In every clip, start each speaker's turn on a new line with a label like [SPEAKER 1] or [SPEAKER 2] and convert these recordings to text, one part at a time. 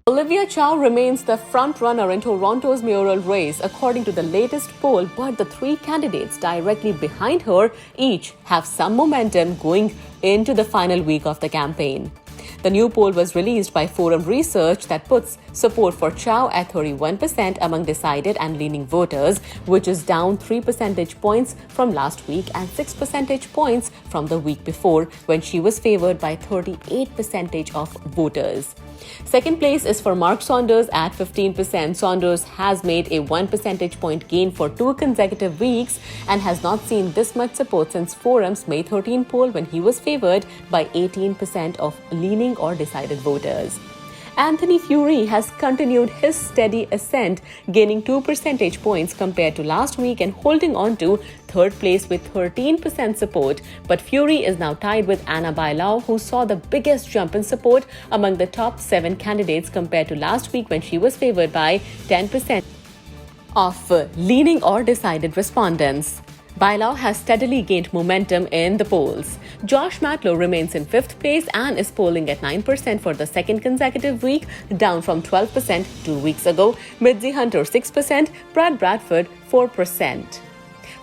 [SPEAKER 1] Olivia Chow remains the front-runner in Toronto's mayoral race according to the latest poll, but the three candidates directly behind her each have some momentum going into the final week of the campaign. The new poll was released by Forum Research that puts support for Chow at 31% among decided and leaning voters, which is down 3 percentage points from last week and 6 percentage points from the week before, when she was favored by 38% of voters. Second place is for Mark Saunders at 15%. Saunders has made a 1 percentage point gain for 2 consecutive weeks and has not seen this much support since Forum's May 13 poll, when he was favored by 18% of leaning or decided voters. Anthony Furey has continued his steady ascent, gaining 2 percentage points compared to last week and holding on to third place with 13% support. But Furey is now tied with Anna Bailao, who saw the biggest jump in support among the top 7 candidates compared to last week, when she was favored by 10% of leaning or decided respondents. Bailao has steadily gained momentum in the polls. Josh Matlow remains in 5th place and is polling at 9% for the second consecutive week, down from 12% 2 weeks ago. Mitzi Hunter 6%, Brad Bradford 4%.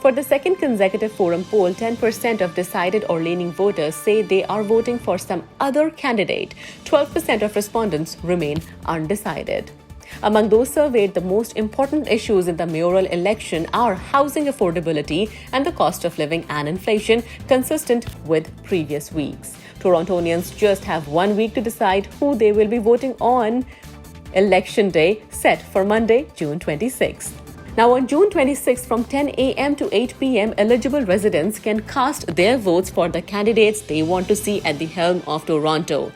[SPEAKER 1] For the second consecutive Forum poll, 10% of decided or leaning voters say they are voting for some other candidate. 12% of respondents remain undecided. Among those surveyed, the most important issues in the mayoral election are housing affordability and the cost of living and inflation, consistent with previous weeks. Torontonians just have 1 week to decide who they will be voting on Election Day, set for Monday, June 26th. Now, on June 26th, from 10 a.m. to 8 p.m., eligible residents can cast their votes for the candidates they want to see at the helm of Toronto.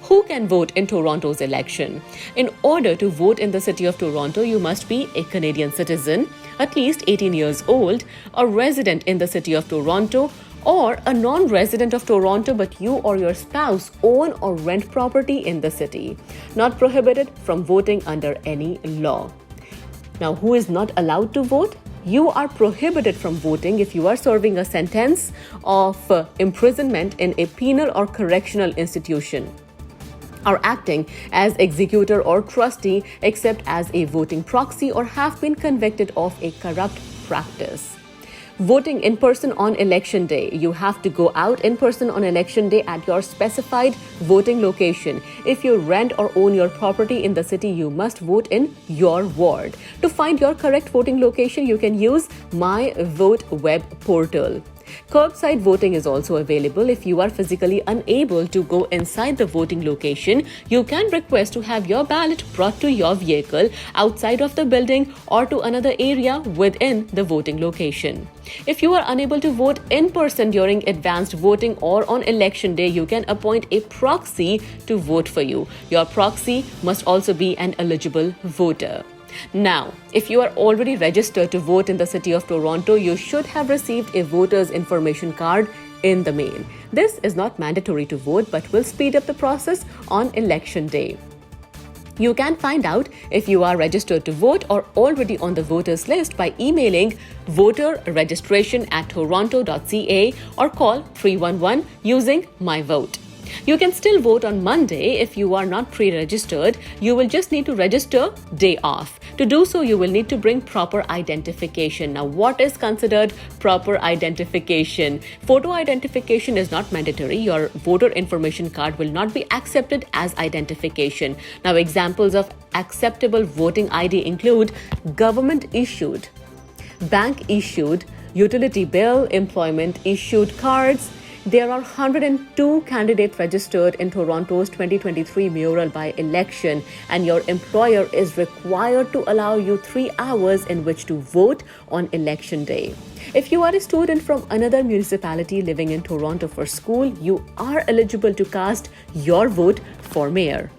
[SPEAKER 1] Who can vote in Toronto's election? In order to vote in the city of Toronto, you must be a Canadian citizen, at least 18 years old, a resident in the city of Toronto, or a non-resident of Toronto but you or your spouse own or rent property in the city. Not prohibited from voting under any law. Now, who is not allowed to vote? You are prohibited from voting if you are serving a sentence of imprisonment in a penal or correctional institution, are acting as executor or trustee, except as a voting proxy, or have been convicted of a corrupt practice. Voting in person on election day. You have to go out in person on election day at your specified voting location. If you rent or own your property in the city, you must vote in your ward. To find your correct voting location, you can use My Vote web portal. Curbside voting is also available. If you are physically unable to go inside the voting location, you can request to have your ballot brought to your vehicle outside of the building or to another area within the voting location. If you are unable to vote in person during advanced voting or on election day, you can appoint a proxy to vote for you. Your proxy must also be an eligible voter. Now, if you are already registered to vote in the city of Toronto, you should have received a voter's information card in the mail. This is not mandatory to vote but will speed up the process on election day. You can find out if you are registered to vote or already on the voters list by emailing voterregistration@toronto.ca or call 311 using My Vote. You can still vote on Monday if you are not pre-registered. You will just need to register day off. To do so, you will need to bring proper identification. Now, what is considered proper identification? Photo identification is not mandatory. Your voter information card will not be accepted as identification. Now, examples of acceptable voting ID include government issued, bank issued, utility bill, employment issued cards. There are 102 candidates registered in Toronto's 2023 mayoral by-election, and your employer is required to allow you 3 hours in which to vote on election day. If you are a student from another municipality living in Toronto for school, you are eligible to cast your vote for mayor.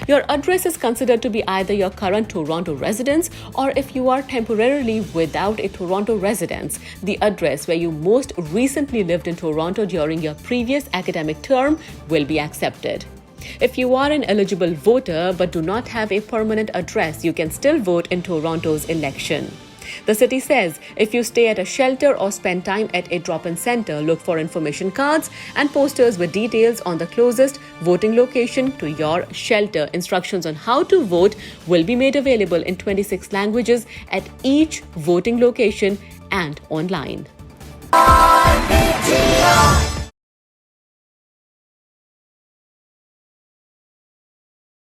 [SPEAKER 1] Your address is considered to be either your current Toronto residence or, if you are temporarily without a Toronto residence, the address where you most recently lived in Toronto during your previous academic term will be accepted. If you are an eligible voter but do not have a permanent address, you can still vote in Toronto's election. The city says if you stay at a shelter or spend time at a drop-in center, look for information cards and posters with details on the closest voting location to your shelter. Instructions on how to vote will be made available in 26 languages at each voting location and online. IPTV.